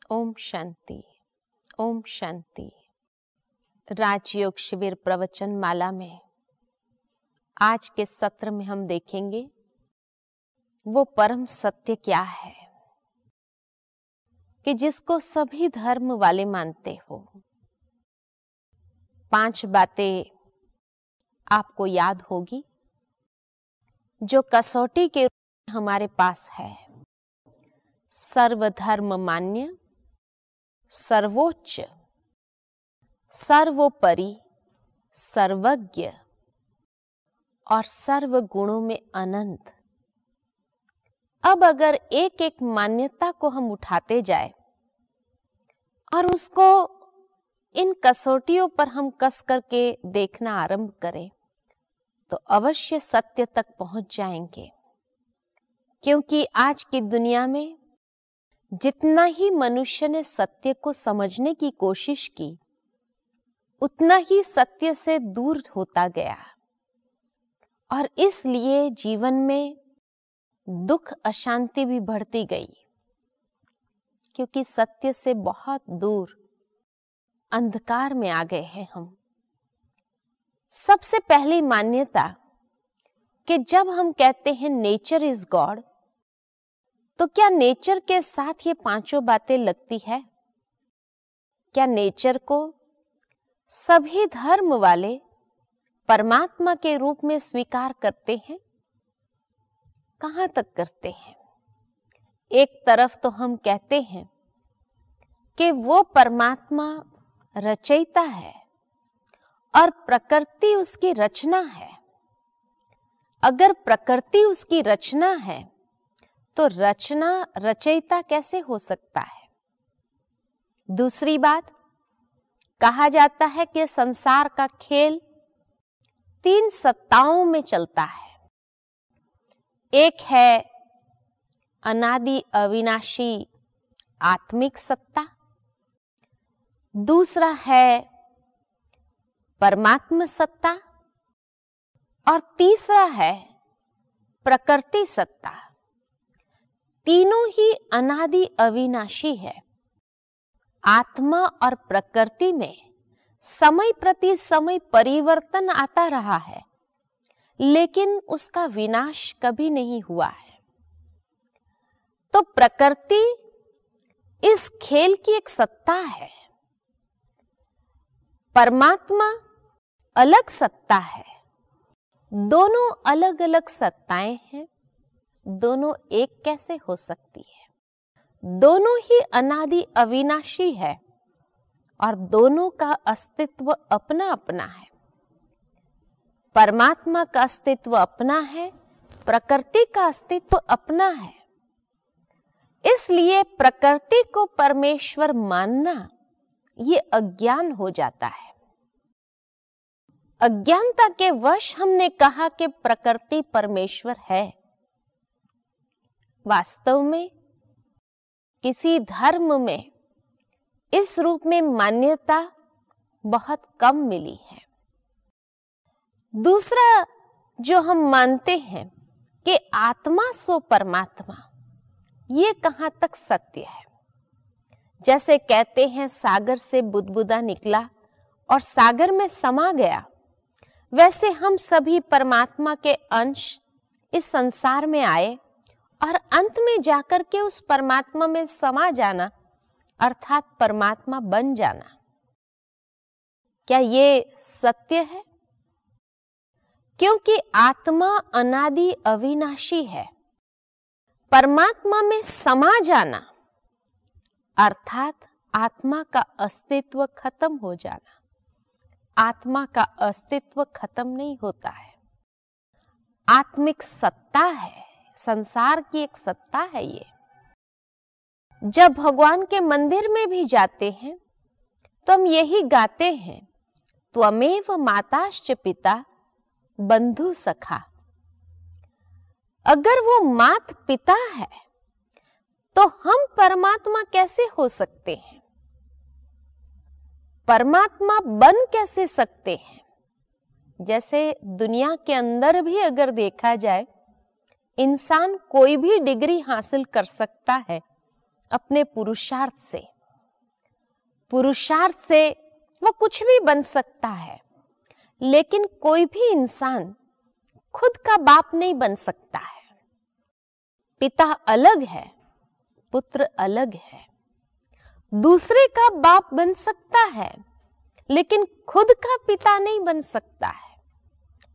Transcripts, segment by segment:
ओम शांति, ओम शांति। राजयोग शिविर प्रवचन माला में आज के सत्र में हम देखेंगे वो परम सत्य क्या है कि जिसको सभी धर्म वाले मानते हो। 5 बातें आपको याद होगी जो कसौटी के रूप में हमारे पास है। सर्वधर्म मान्य, सर्वोच्च, सर्वोपरि, सर्वज्ञ और सर्व गुणों में अनंत। अब अगर एक एक मान्यता को हम उठाते जाए और उसको इन कसौटियों पर हम कस करके देखना आरंभ करें तो अवश्य सत्य तक पहुंच जाएंगे। क्योंकि आज की दुनिया में जितना ही मनुष्य ने सत्य को समझने की कोशिश की, उतना ही सत्य से दूर होता गया और इसलिए जीवन में दुख अशांति भी बढ़ती गई। क्योंकि सत्य से बहुत दूर अंधकार में आ गए हैं हम। सबसे पहली मान्यता कि जब हम कहते हैं नेचर इज गॉड, तो क्या नेचर के साथ ये 5 बातें लगती है? क्या नेचर को सभी धर्म वाले परमात्मा के रूप में स्वीकार करते हैं? कहां तक करते हैं? एक तरफ तो हम कहते हैं कि वो परमात्मा रचयिता है और प्रकृति उसकी रचना है। अगर प्रकृति उसकी रचना है तो रचना रचयिता कैसे हो सकता है? दूसरी बात, कहा जाता है कि संसार का खेल 3 सत्ताओं में चलता है। एक है अनादि अविनाशी आत्मिक सत्ता, दूसरा है परमात्म सत्ता और तीसरा है प्रकृति सत्ता। तीनों ही अनादि अविनाशी है। आत्मा और प्रकृति में समय प्रति समय परिवर्तन आता रहा है, लेकिन उसका विनाश कभी नहीं हुआ है। तो प्रकृति इस खेल की एक सत्ता है, परमात्मा अलग सत्ता है। दोनों अलग अलग सत्ताएं हैं, दोनों एक कैसे हो सकती है? दोनों ही अनादि अविनाशी है और दोनों का अस्तित्व अपना अपना है। परमात्मा का अस्तित्व अपना है, प्रकृति का अस्तित्व अपना है। इसलिए प्रकृति को परमेश्वर मानना ये अज्ञान हो जाता है। अज्ञानता के वश हमने कहा कि प्रकृति परमेश्वर है। वास्तव में किसी धर्म में इस रूप में मान्यता बहुत कम मिली है। दूसरा जो हम मानते हैं कि आत्मा सो परमात्मा, ये कहां तक सत्य है? जैसे कहते हैं सागर से बुदबुदा निकला और सागर में समा गया, वैसे हम सभी परमात्मा के अंश इस संसार में आए और अंत में जाकर के उस परमात्मा में समा जाना अर्थात परमात्मा बन जाना। क्या ये सत्य है? क्योंकि आत्मा अनादि अविनाशी है। परमात्मा में समा जाना अर्थात आत्मा का अस्तित्व खत्म हो जाना। आत्मा का अस्तित्व खत्म नहीं होता है। आत्मिक सत्ता है, संसार की एक सत्ता है ये। जब भगवान के मंदिर में भी जाते हैं तो हम यही गाते हैं, त्वमेव माताश्च पिता बंधु सखा। अगर वो मात पिता है तो हम परमात्मा कैसे हो सकते हैं? परमात्मा बन कैसे सकते हैं? जैसे दुनिया के अंदर भी अगर देखा जाए, इंसान कोई भी डिग्री हासिल कर सकता है अपने पुरुषार्थ से, पुरुषार्थ से वो कुछ भी बन सकता है, लेकिन कोई भी इंसान खुद का बाप नहीं बन सकता है। पिता अलग है, पुत्र अलग है। दूसरे का बाप बन सकता है, लेकिन खुद का पिता नहीं बन सकता है।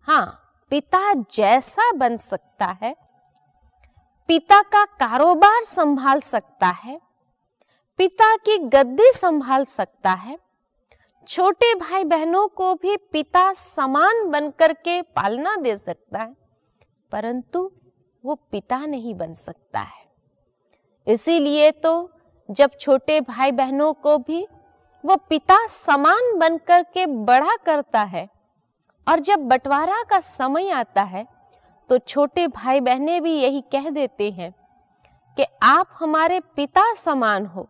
हाँ, पिता जैसा बन सकता है, पिता का कारोबार संभाल सकता है, पिता की गद्दी संभाल सकता है, छोटे भाई बहनों को भी पिता समान बनकर के पालना दे सकता है, परंतु वो पिता नहीं बन सकता है। इसीलिए तो जब छोटे भाई बहनों को भी वो पिता समान बनकर के बड़ा करता है, और जब बंटवारा का समय आता है तो छोटे भाई बहनें भी यही कह देते हैं कि आप हमारे पिता समान हो,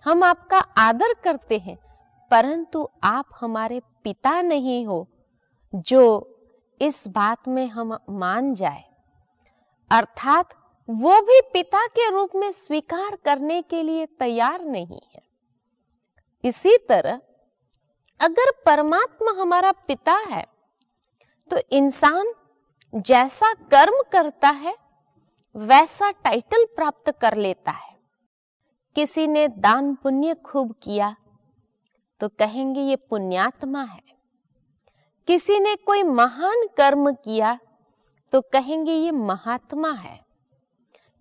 हम आपका आदर करते हैं, परंतु आप हमारे पिता नहीं हो। जो इस बात में हम मान जाए, अर्थात वो भी पिता के रूप में स्वीकार करने के लिए तैयार नहीं है। इसी तरह अगर परमात्मा हमारा पिता है तो इंसान जैसा कर्म करता है वैसा टाइटल प्राप्त कर लेता है। किसी ने दान पुण्य खूब किया तो कहेंगे ये पुण्यात्मा है। किसी ने कोई महान कर्म किया तो कहेंगे ये महात्मा है।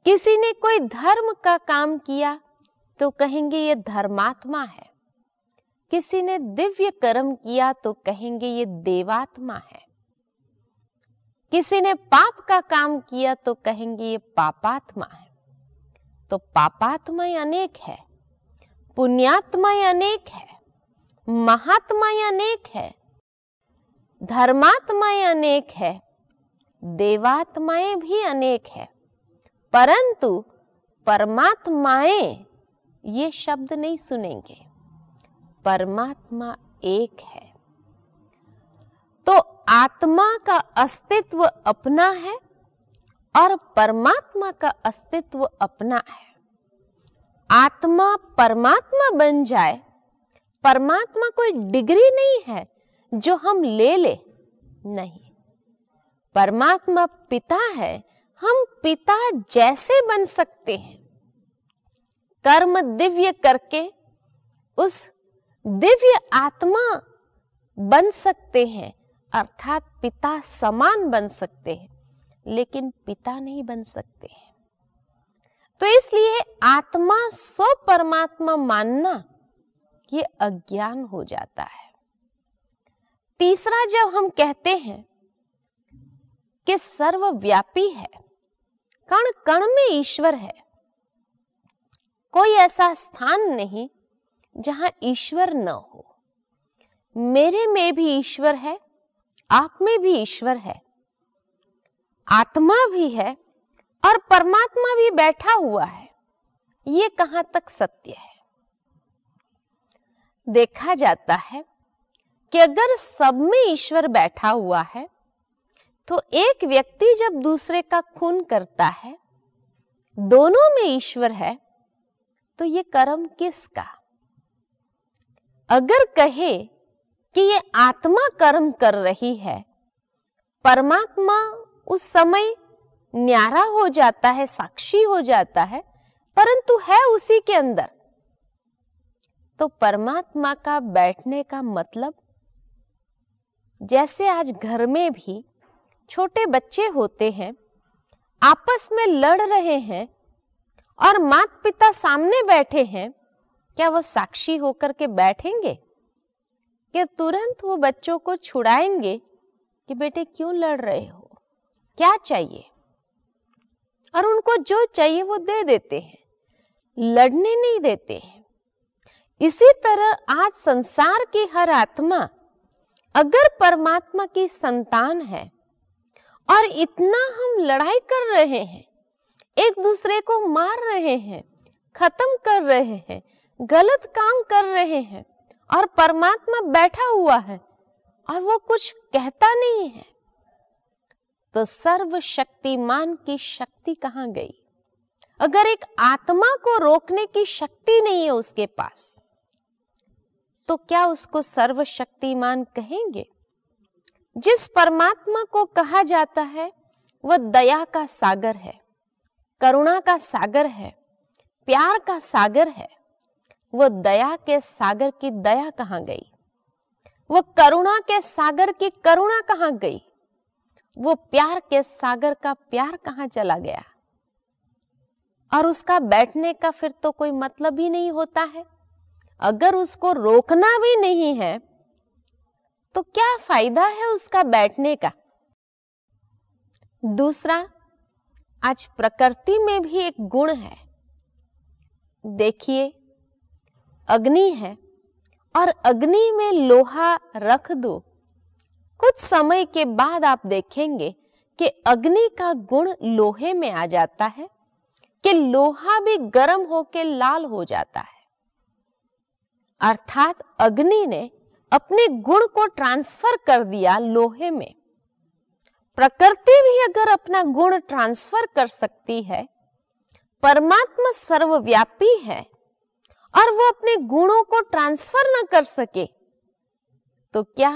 किसी ने कोई धर्म का काम किया तो कहेंगे ये धर्मात्मा है। किसी ने दिव्य कर्म किया तो कहेंगे ये देवात्मा है। किसी ने पाप का काम किया तो कहेंगे ये पापात्मा है। तो पापात्माएं अनेक है, पुण्यात्माएं अनेक है, महात्माएं अनेक है, धर्मात्माएं अनेक है, देवात्माएं भी अनेक है, परंतु परमात्माएं ये शब्द नहीं सुनेंगे। परमात्मा एक है। तो आत्मा का अस्तित्व अपना है और परमात्मा का अस्तित्व अपना है। आत्मा परमात्मा बन जाए, परमात्मा कोई डिग्री नहीं है जो हम ले ले, नहीं। परमात्मा पिता है, हम पिता जैसे बन सकते हैं। कर्म दिव्य करके उस दिव्य आत्मा बन सकते हैं, अर्थात पिता समान बन सकते हैं, लेकिन पिता नहीं बन सकते हैं। तो इसलिए आत्मा स्व परमात्मा मानना ये अज्ञान हो जाता है। तीसरा, जब हम कहते हैं कि सर्वव्यापी है, कण कण में ईश्वर है, कोई ऐसा स्थान नहीं जहां ईश्वर न हो। मेरे में भी ईश्वर है, आप में भी ईश्वर है, आत्मा भी है और परमात्मा भी बैठा हुआ है। ये कहां तक सत्य है? देखा जाता है कि अगर सब में ईश्वर बैठा हुआ है तो एक व्यक्ति जब दूसरे का खून करता है, दोनों में ईश्वर है, तो ये कर्म किसका? अगर कहे कि ये आत्मा कर्म कर रही है, परमात्मा उस समय न्यारा हो जाता है, साक्षी हो जाता है, परंतु है उसी के अंदर, तो परमात्मा का बैठने का मतलब, जैसे आज घर में भी छोटे बच्चे होते हैं, आपस में लड़ रहे हैं और माता पिता सामने बैठे हैं, क्या वो साक्षी होकर के बैठेंगे कि तुरंत वो बच्चों को छुड़ाएंगे कि बेटे क्यों लड़ रहे हो, क्या चाहिए, और उनको जो चाहिए वो दे देते हैं, लड़ने नहीं देते हैं। इसी तरह आज संसार की हर आत्मा अगर परमात्मा की संतान है और इतना हम लड़ाई कर रहे हैं, एक दूसरे को मार रहे हैं, खत्म कर रहे हैं, गलत काम कर रहे हैं, और परमात्मा बैठा हुआ है और वो कुछ कहता नहीं है, तो सर्वशक्तिमान की शक्ति कहां गई? अगर एक आत्मा को रोकने की शक्ति नहीं है उसके पास, तो क्या उसको सर्वशक्तिमान कहेंगे? जिस परमात्मा को कहा जाता है वह दया का सागर है, करुणा का सागर है, प्यार का सागर है, वो दया के सागर की दया कहाँ गई? वो करुणा के सागर की करुणा कहाँ गई? वो प्यार के सागर का प्यार कहाँ चला गया? और उसका बैठने का फिर तो कोई मतलब ही नहीं होता है। अगर उसको रोकना भी नहीं है तो क्या फायदा है उसका बैठने का? दूसरा, आज प्रकृति में भी एक गुण है। देखिए, अग्नि है और अग्नि में लोहा रख दो, कुछ समय के बाद आप देखेंगे कि अग्नि का गुण लोहे में आ जाता है कि लोहा भी गर्म होकर लाल हो जाता है। अर्थात अग्नि ने अपने गुण को ट्रांसफर कर दिया लोहे में। प्रकृति भी अगर अपना गुण ट्रांसफर कर सकती है, परमात्मा सर्वव्यापी है और वो अपने गुणों को ट्रांसफर न कर सके तो क्या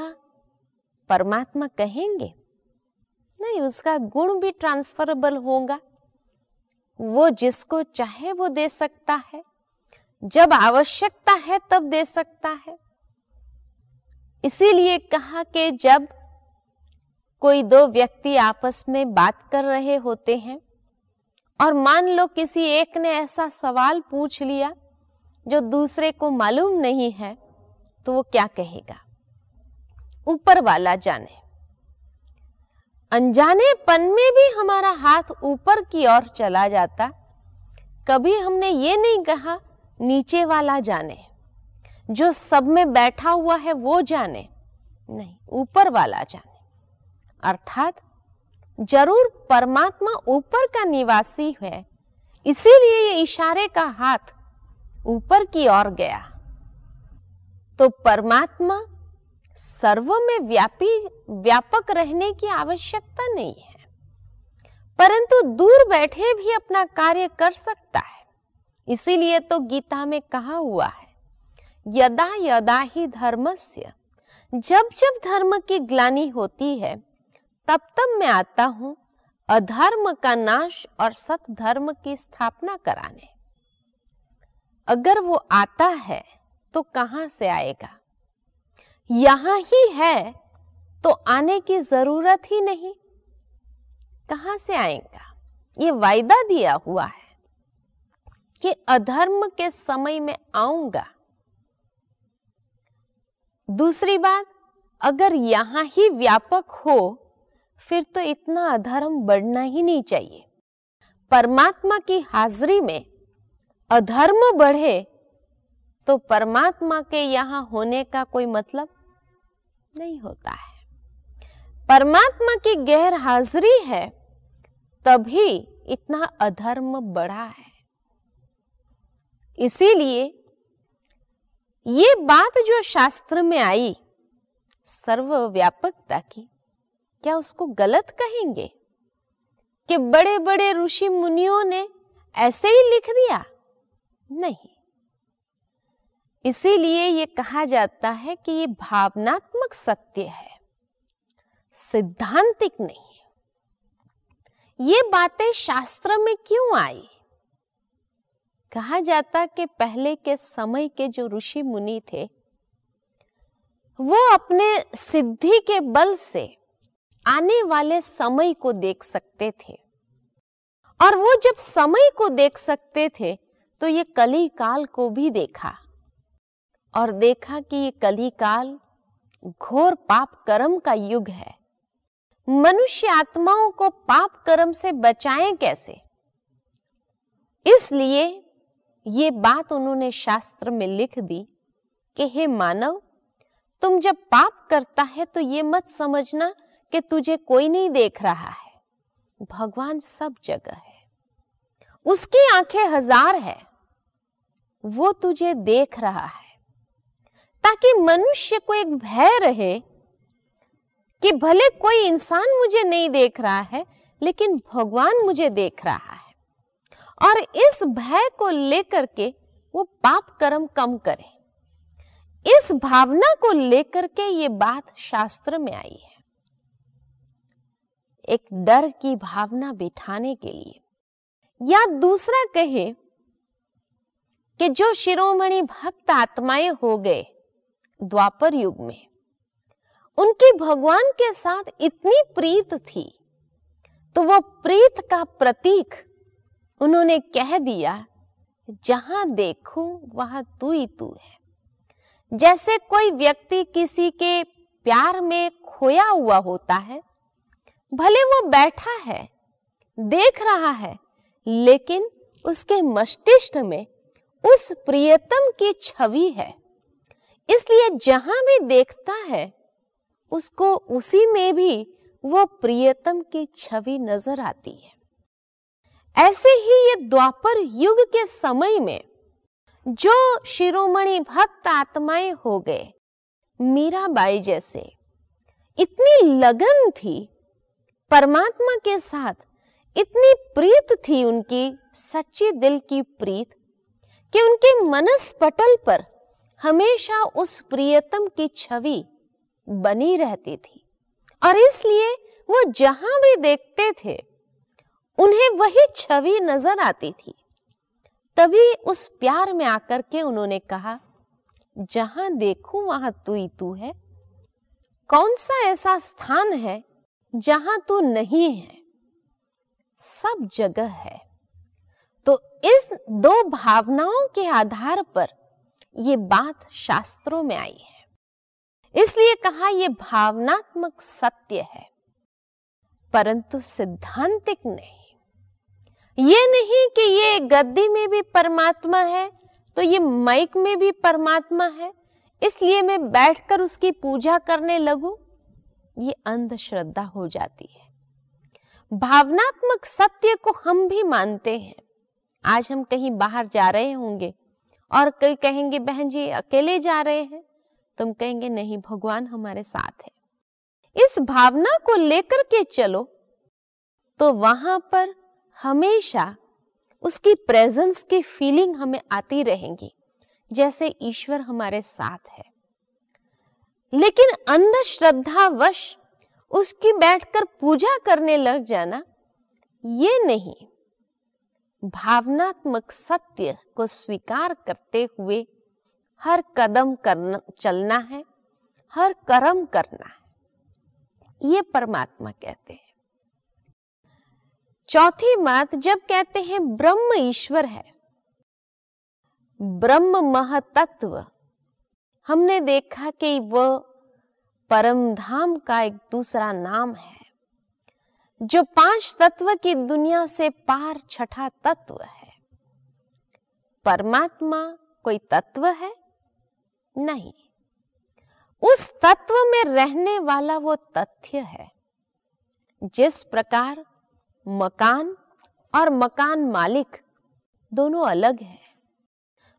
परमात्मा कहेंगे? नहीं, उसका गुण भी ट्रांसफरेबल होगा। वो जिसको चाहे वो दे सकता है, जब आवश्यकता है तब दे सकता है। इसीलिए कहा कि जब कोई दो व्यक्ति आपस में बात कर रहे होते हैं और मान लो किसी एक ने ऐसा सवाल पूछ लिया जो दूसरे को मालूम नहीं है, तो वो क्या कहेगा? ऊपर वाला जाने। अनजानेपन में भी हमारा हाथ ऊपर की ओर चला जाता। कभी हमने ये नहीं कहा नीचे वाला जाने, जो सब में बैठा हुआ है वो जाने, नहीं, ऊपर वाला जाने। अर्थात जरूर परमात्मा ऊपर का निवासी है, इसीलिए ये इशारे का हाथ ऊपर की ओर गया। तो परमात्मा सर्व में व्यापक रहने की आवश्यकता नहीं है, परंतु दूर बैठे भी अपना कार्य कर सकता है। इसीलिए तो गीता में कहा हुआ है, यदा यदा ही धर्मस्य, जब जब धर्म की ग्लानि होती है तब तब मैं आता हूं अधर्म का नाश और सत धर्म की स्थापना कराने। अगर वो आता है तो कहां से आएगा? यहां ही है तो आने की जरूरत ही नहीं, कहां से आएगा? ये वायदा दिया हुआ है कि अधर्म के समय में आऊंगा। दूसरी बात, अगर यहां ही व्यापक हो फिर तो इतना अधर्म बढ़ना ही नहीं चाहिए। परमात्मा की हाजिरी में अधर्म बढ़े तो परमात्मा के यहां होने का कोई मतलब नहीं होता है। परमात्मा की गैर हाजिरी है तभी इतना अधर्म बढ़ा है। इसीलिए ये बात जो शास्त्र में आई सर्वव्यापकता की, क्या उसको गलत कहेंगे कि बड़े बड़े ऋषि मुनियों ने ऐसे ही लिख दिया? नहीं। इसीलिए ये कहा जाता है कि ये भावनात्मक सत्य है, सिद्धांतिक नहीं है। ये बातें शास्त्र में क्यों आई? कहा जाता कि पहले के समय के जो ऋषि मुनि थे वो अपने सिद्धि के बल से आने वाले समय को देख सकते थे, और वो जब समय को देख सकते थे तो ये कली काल को भी देखा और देखा कि ये कली काल घोर पाप कर्म का युग है। मनुष्य आत्माओं को पाप कर्म से बचाएं कैसे? इसलिए ये बात उन्होंने शास्त्र में लिख दी कि हे मानव, तुम जब पाप करता है तो ये मत समझना कि तुझे कोई नहीं देख रहा है। भगवान सब जगह है, उसकी आंखें हजार है, वो तुझे देख रहा है, ताकि मनुष्य को एक भय रहे कि भले कोई इंसान मुझे नहीं देख रहा है लेकिन भगवान मुझे देख रहा है, और इस भय को लेकर के वो पाप कर्म कम करे। इस भावना को लेकर के ये बात शास्त्र में आई है, एक डर की भावना बिठाने के लिए। या दूसरा कहे कि जो शिरोमणि भक्त आत्माएं हो गए द्वापर युग में, उनकी भगवान के साथ इतनी प्रीत थी, तो वो प्रीत का प्रतीक उन्होंने कह दिया, जहां देखूं वहां तू ही तू है। जैसे कोई व्यक्ति किसी के प्यार में खोया हुआ होता है, भले वो बैठा है, देख रहा है, लेकिन उसके मस्तिष्क में उस प्रियतम की छवि है, इसलिए जहां भी देखता है उसको उसी में भी वो प्रियतम की छवि नजर आती है। ऐसे ही ये द्वापर युग के समय में जो शिरोमणि भक्त आत्माएं हो गए, मीराबाई जैसे, इतनी लगन थी परमात्मा के साथ, इतनी प्रीत थी उनकी, सच्ची दिल की प्रीत, कि उनके मनस पटल पर हमेशा उस प्रियतम की छवि बनी रहती थी, और इसलिए वो जहां भी देखते थे उन्हें वही छवि नजर आती थी। तभी उस प्यार में आकर के उन्होंने कहा, जहां देखूं वहां तू ही तू है। कौन सा ऐसा स्थान है जहां तू नहीं है? सब जगह है। तो इस दो भावनाओं के आधार पर ये बात शास्त्रों में आई है, इसलिए कहा ये भावनात्मक सत्य है, परंतु सिद्धांतिक नहीं। ये नहीं कि ये गद्दी में भी परमात्मा है तो ये माइक में भी परमात्मा है, इसलिए मैं बैठकर उसकी पूजा करने लगूं। ये अंधश्रद्धा हो जाती है। भावनात्मक सत्य को हम भी मानते हैं। आज हम कहीं बाहर जा रहे होंगे और कई कहेंगे, बहन जी अकेले जा रहे हैं, तुम कहेंगे नहीं, भगवान हमारे साथ है। इस भावना को लेकर के चलो तो वहां पर हमेशा उसकी प्रेजेंस की फीलिंग हमें आती रहेंगी, जैसे ईश्वर हमारे साथ है। लेकिन अंधश्रद्धावश उसकी बैठकर पूजा करने लग जाना, ये नहीं। भावनात्मक सत्य को स्वीकार करते हुए हर कदम करना, चलना है, हर कर्म करना है, ये परमात्मा कहते हैं। चौथी बात, जब कहते हैं ब्रह्म ईश्वर है, ब्रह्म महतत्व, हमने देखा कि वह परम धाम का एक दूसरा नाम है, जो 5 तत्व की दुनिया से पार छठा तत्व है। परमात्मा कोई तत्व है? नहीं, उस तत्व में रहने वाला वो तथ्य है। जिस प्रकार मकान और मकान मालिक दोनों अलग हैं,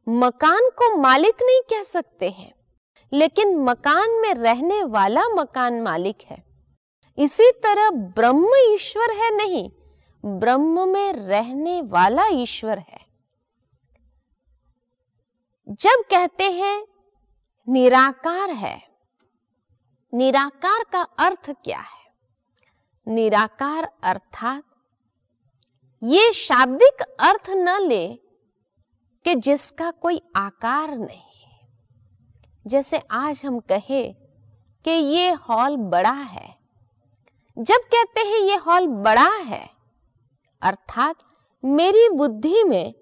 मकान को मालिक नहीं कह सकते हैं, लेकिन मकान में रहने वाला मकान मालिक है। इसी तरह ब्रह्म ईश्वर है नहीं, ब्रह्म में रहने वाला ईश्वर है। जब कहते हैं निराकार है, निराकार का अर्थ क्या है? निराकार अर्थात ये शाब्दिक अर्थ न ले कि जिसका कोई आकार नहीं। जैसे आज हम कहें कि ये हॉल बड़ा है, जब कहते हैं ये हॉल बड़ा है, अर्थात मेरी बुद्धि में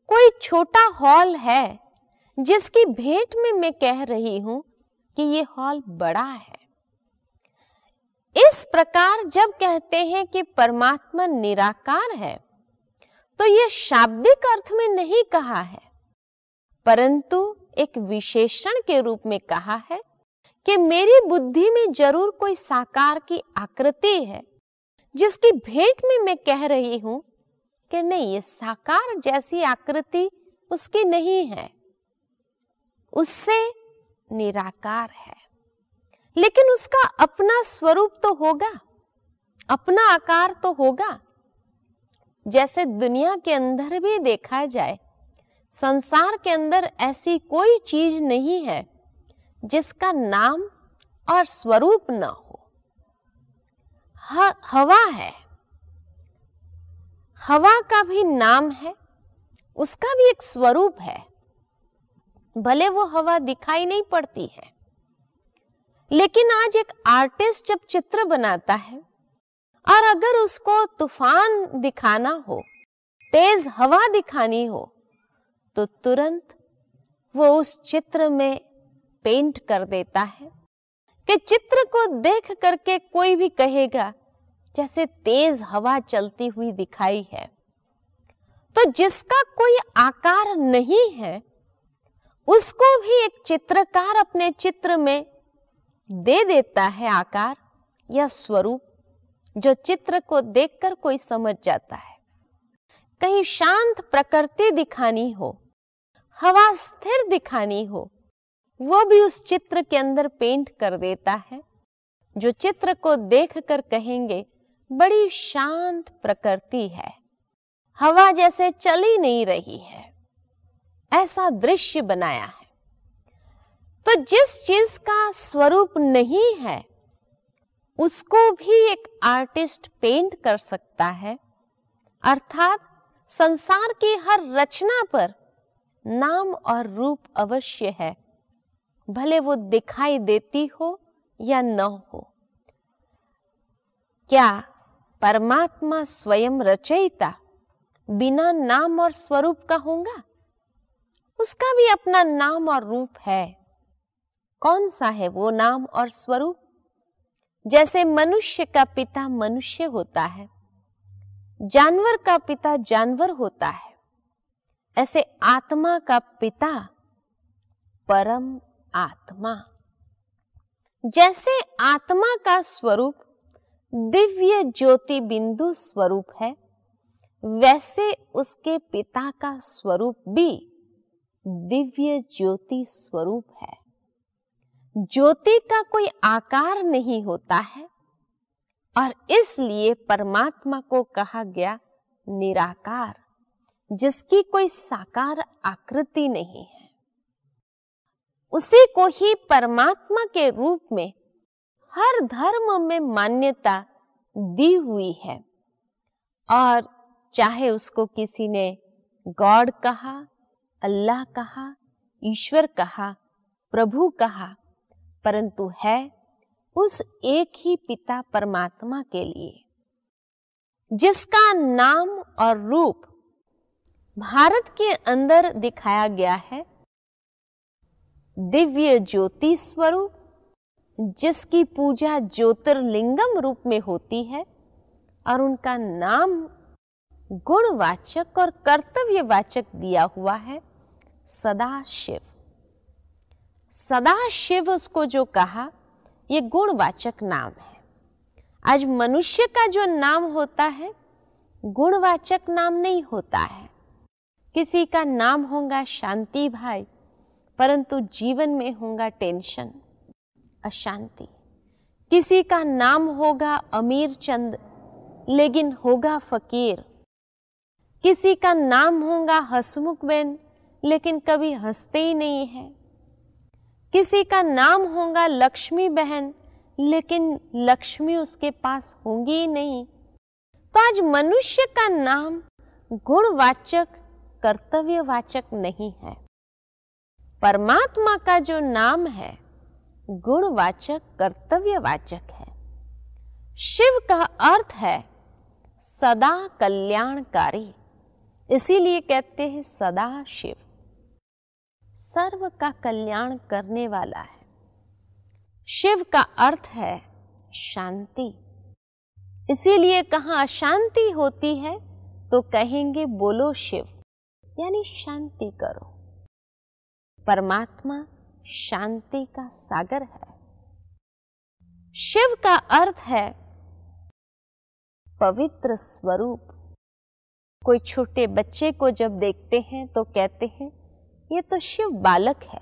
कोई छोटा हॉल है जिसकी भेंट में मैं कह रही हूं कि ये हॉल बड़ा है। इस प्रकार जब कहते हैं कि परमात्मा निराकार है, तो यह शाब्दिक अर्थ में नहीं कहा है, परंतु एक विशेषण के रूप में कहा है कि मेरी बुद्धि में जरूर कोई साकार की आकृति है, जिसकी भेंट में मैं कह रही हूं कि नहीं, ये साकार जैसी आकृति उसकी नहीं है, उससे निराकार है। लेकिन उसका अपना स्वरूप तो होगा, अपना आकार तो होगा। जैसे दुनिया के अंदर भी देखा जाए, संसार के अंदर ऐसी कोई चीज नहीं है जिसका नाम और स्वरूप न हो। हवा है, हवा का भी नाम है, उसका भी एक स्वरूप है। भले वो हवा दिखाई नहीं पड़ती है, लेकिन आज एक आर्टिस्ट जब चित्र बनाता है और अगर उसको तूफान दिखाना हो, तेज हवा दिखानी हो, तो तुरंत वो उस चित्र में पेंट कर देता है कि चित्र को देख करके कोई भी कहेगा जैसे तेज हवा चलती हुई दिखाई है। तो जिसका कोई आकार नहीं है, उसको भी एक चित्रकार अपने चित्र में दे देता है आकार या स्वरूप, जो चित्र को देखकर कोई समझ जाता है। कहीं शांत प्रकृति दिखानी हो, हवा स्थिर दिखानी हो, वो भी उस चित्र के अंदर पेंट कर देता है, जो चित्र को देखकर कहेंगे बड़ी शांत प्रकृति है, हवा जैसे चल ही नहीं रही है, ऐसा दृश्य बनाया है। तो जिस चीज का स्वरूप नहीं है, उसको भी एक आर्टिस्ट पेंट कर सकता है। अर्थात संसार की हर रचना पर नाम और रूप अवश्य है, भले वो दिखाई देती हो या न हो। क्या परमात्मा स्वयं रचयिता बिना नाम और स्वरूप का होगा? उसका भी अपना नाम और रूप है। कौन सा है वो नाम और स्वरूप? जैसे मनुष्य का पिता मनुष्य होता है, जानवर का पिता जानवर होता है, ऐसे आत्मा का पिता परम आत्मा। जैसे आत्मा का स्वरूप दिव्य ज्योति बिंदु स्वरूप है, वैसे उसके पिता का स्वरूप भी दिव्य ज्योति स्वरूप है। ज्योति का कोई आकार नहीं होता है और इसलिए परमात्मा को कहा गया निराकार, जिसकी कोई साकार आकृति नहीं है। उसी को ही परमात्मा के रूप में हर धर्म में मान्यता दी हुई है, और चाहे उसको किसी ने गॉड कहा, अल्लाह कहा, ईश्वर कहा, प्रभु कहा, परंतु है उस एक ही पिता परमात्मा के लिए, जिसका नाम और रूप भारत के अंदर दिखाया गया है दिव्य ज्योति स्वरूप, जिसकी पूजा ज्योतिर्लिंगम रूप में होती है, और उनका नाम गुणवाचक और कर्तव्यवाचक दिया हुआ है सदाशिव। सदाशिव उसको जो कहा, ये गुणवाचक नाम है। आज मनुष्य का जो नाम होता है गुणवाचक नाम नहीं होता है। किसी का नाम होगा शांति भाई, परंतु जीवन में होगा टेंशन, अशांति। किसी का नाम होगा अमीर चंद, लेकिन होगा फकीर। किसी का नाम होगा हसमुख बेन, लेकिन कभी हंसते ही नहीं है। किसी का नाम होगा लक्ष्मी बहन, लेकिन लक्ष्मी उसके पास होंगी ही नहीं। तो आज मनुष्य का नाम गुणवाचक कर्तव्यवाचक नहीं है। परमात्मा का जो नाम है गुणवाचक कर्तव्यवाचक है। शिव का अर्थ है सदा कल्याणकारी, इसीलिए कहते हैं सदा शिव, सर्व का कल्याण करने वाला है। शिव का अर्थ है शांति, इसीलिए कहाँ अशांति होती है तो कहेंगे बोलो शिव, यानी शांति करो। परमात्मा शांति का सागर है। शिव का अर्थ है पवित्र स्वरूप। कोई छोटे बच्चे को जब देखते हैं तो कहते हैं ये तो शिव बालक है,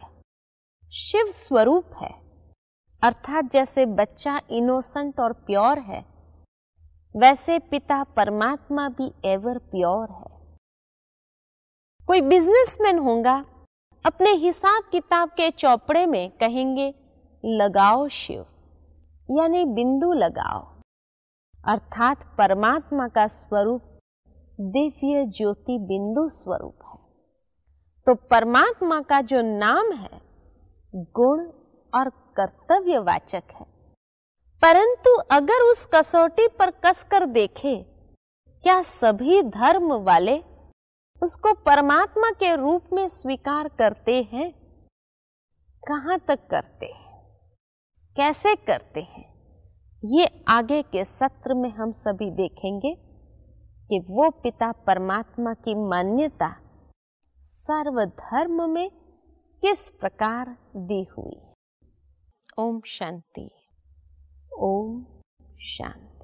शिव स्वरूप है। अर्थात जैसे बच्चा इनोसेंट और प्योर है, वैसे पिता परमात्मा भी एवर प्योर है। कोई बिजनेसमैन होगा अपने हिसाब किताब के चौपड़े में कहेंगे लगाओ शिव, यानी बिंदु लगाओ, अर्थात परमात्मा का स्वरूप दिव्य ज्योति बिंदु स्वरूप है। तो परमात्मा का जो नाम है गुण और कर्तव्यवाचक है, परंतु अगर उस कसौटी पर कसकर देखें, क्या सभी धर्म वाले उसको परमात्मा के रूप में स्वीकार करते हैं? कहां तक करते हैं, कैसे करते हैं, ये आगे के सत्र में हम सभी देखेंगे कि वो पिता परमात्मा की मान्यता सर्वधर्म में किस प्रकार दी हुई। ओम शांति, ओम शांति।